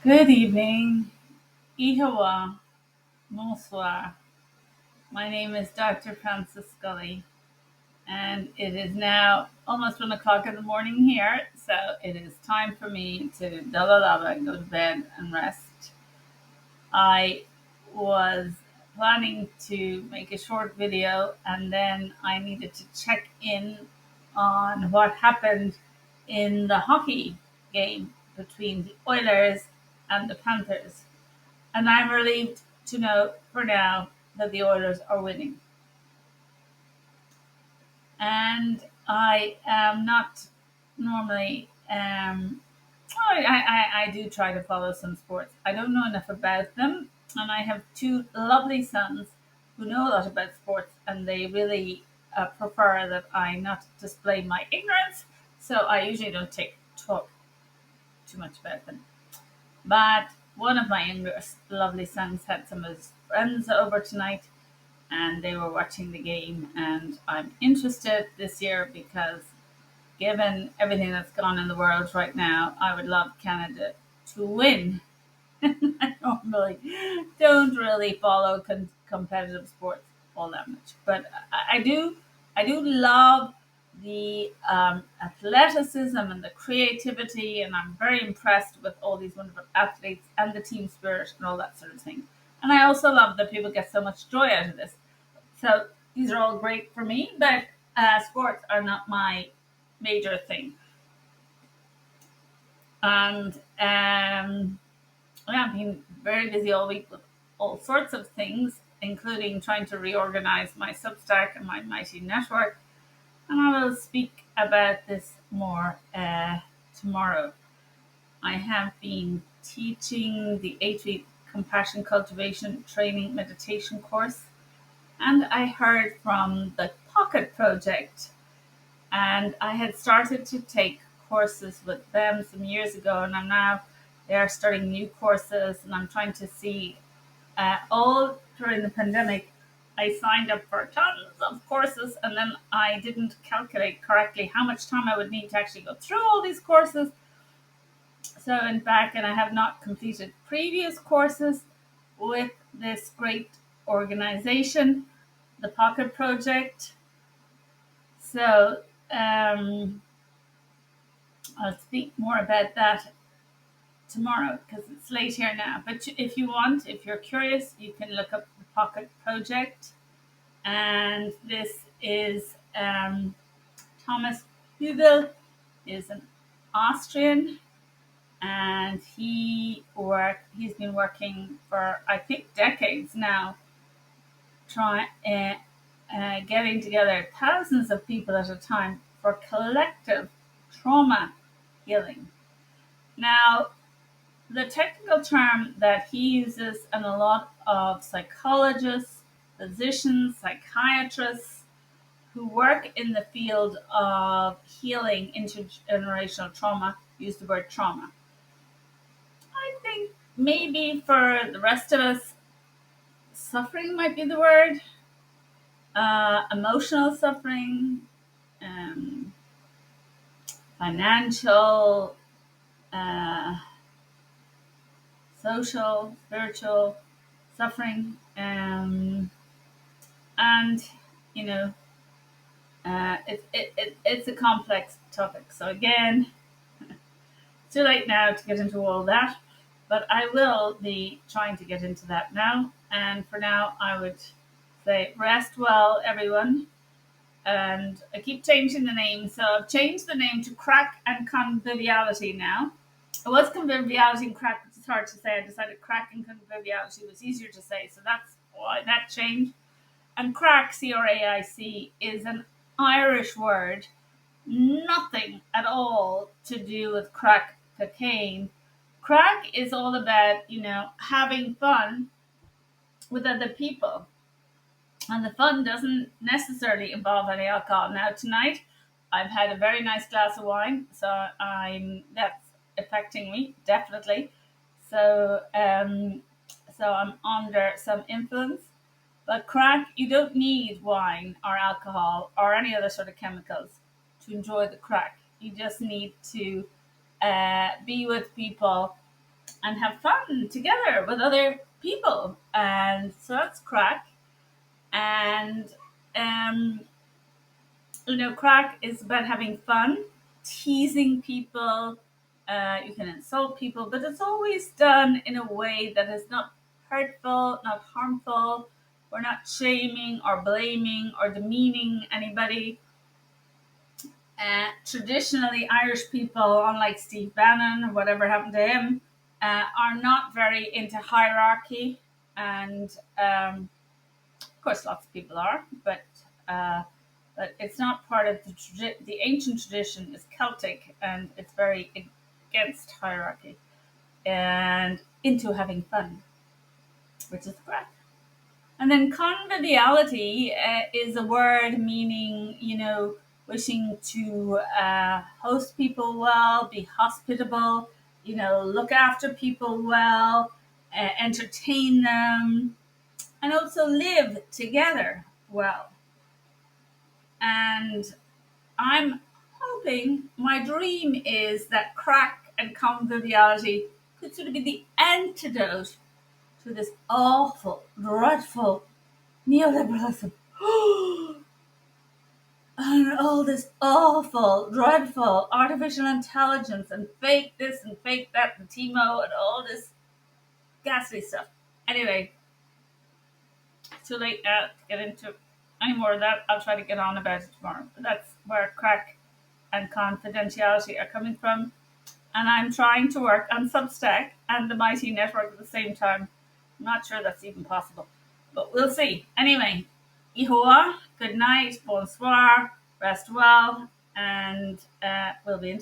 Good evening. Ihawa. Bonsoir. My name is Dr. Francis Scully, and it is now almost 1 o'clock in the morning here, so it is time for me to dalalala, go to bed and rest. I was planning to make a short video, and then I needed to check in on what happened in the hockey game between the Oilers and the Panthers. And I'm relieved to know for now that the Oilers are winning. And I am not normally, I do try to follow some sports. I don't know enough about them. And I have two lovely sons who know a lot about sports, and they really prefer that I not display my ignorance. So I usually don't talk too much about them. But one of my younger lovely sons had some of his friends over tonight, and they were watching the game. And I'm interested this year because, given everything that's gone in the world right now, I would love Canada to win. I normally don't really follow competitive sports all that much, but I do love the athleticism and the creativity, and I'm very impressed with all these wonderful athletes and the team spirit and all that sort of thing. And I also love that people get so much joy out of this. So these are all great for me, but sports are not my major thing. And I've been very busy all week with all sorts of things, including trying to reorganize my Substack and my Mighty Network. And I will speak about this more tomorrow. I have been teaching the 8 week Compassion Cultivation Training Meditation course, and I heard from the Pocket Project, and I had started to take courses with them some years ago, and I'm now they are starting new courses, and I'm trying to see. All during the pandemic, I signed up for tons of courses, and then I didn't calculate correctly how much time I would need to actually go through all these courses. So I went back, and I have not completed previous courses with this great organization, the Pocket Project. So I'll speak more about that tomorrow because it's late here now. But if you want, if you're curious, you can look up the Pocket Project. And this is Thomas Hügel is an Austrian, and he's been working for I think decades now, trying getting together thousands of people at a time for collective trauma healing. Now, the technical term that he uses, and a lot of psychologists, physicians, psychiatrists who work in the field of healing intergenerational trauma, use the word trauma. I think maybe for the rest of us, suffering might be the word. Emotional suffering, um, financial, uh, social, spiritual suffering, and you know, it's a complex topic. So again, it's too late now to get into all that, but I will be trying to get into that now. And for now, I would say rest well, everyone. And I keep changing the name, so I've changed the name to Craic and Conviviality now. It was Conviviality and Craic, which is hard to say. I decided Craic and Conviviality was easier to say, so that's why that changed. And Craic, Craic, is an Irish word, nothing at all to do with crack cocaine. Crack is all about, having fun with other people. And the fun doesn't necessarily involve any alcohol. Now tonight I've had a very nice glass of wine, so that's affecting me, definitely. So I'm under some influence. But crack, you don't need wine or alcohol or any other sort of chemicals to enjoy the crack. You just need to be with people and have fun together with other people. And so that's crack. And um, crack is about having fun, teasing people. You can insult people, but it's always done in a way that is not hurtful, not harmful. We're not shaming or blaming or demeaning anybody. Traditionally, Irish people, unlike Steve Bannon or whatever happened to him, are not very into hierarchy. And of course, lots of people are, uh, but it's not part of the ancient tradition is Celtic, and it's very against hierarchy and into having fun, which is correct. And then conviviality is a word meaning, wishing to host people well, be hospitable, look after people well, entertain them, and also live together well. And I'm hoping, my dream is that crack and conviviality could sort of be the antidote to this awful, dreadful neoliberalism. And all this awful, dreadful artificial intelligence and fake this and fake that and Timo and all this ghastly stuff. Anyway, it's too late now to get into any more of that. I'll try to get on about it tomorrow. But that's where crack and confidentiality are coming from. And I'm trying to work on Substack and the Mighty Network at the same time. I'm not sure that's even possible, but we'll see. Anyway, Ihoa, good night, bonsoir, rest well, and we'll be in touch.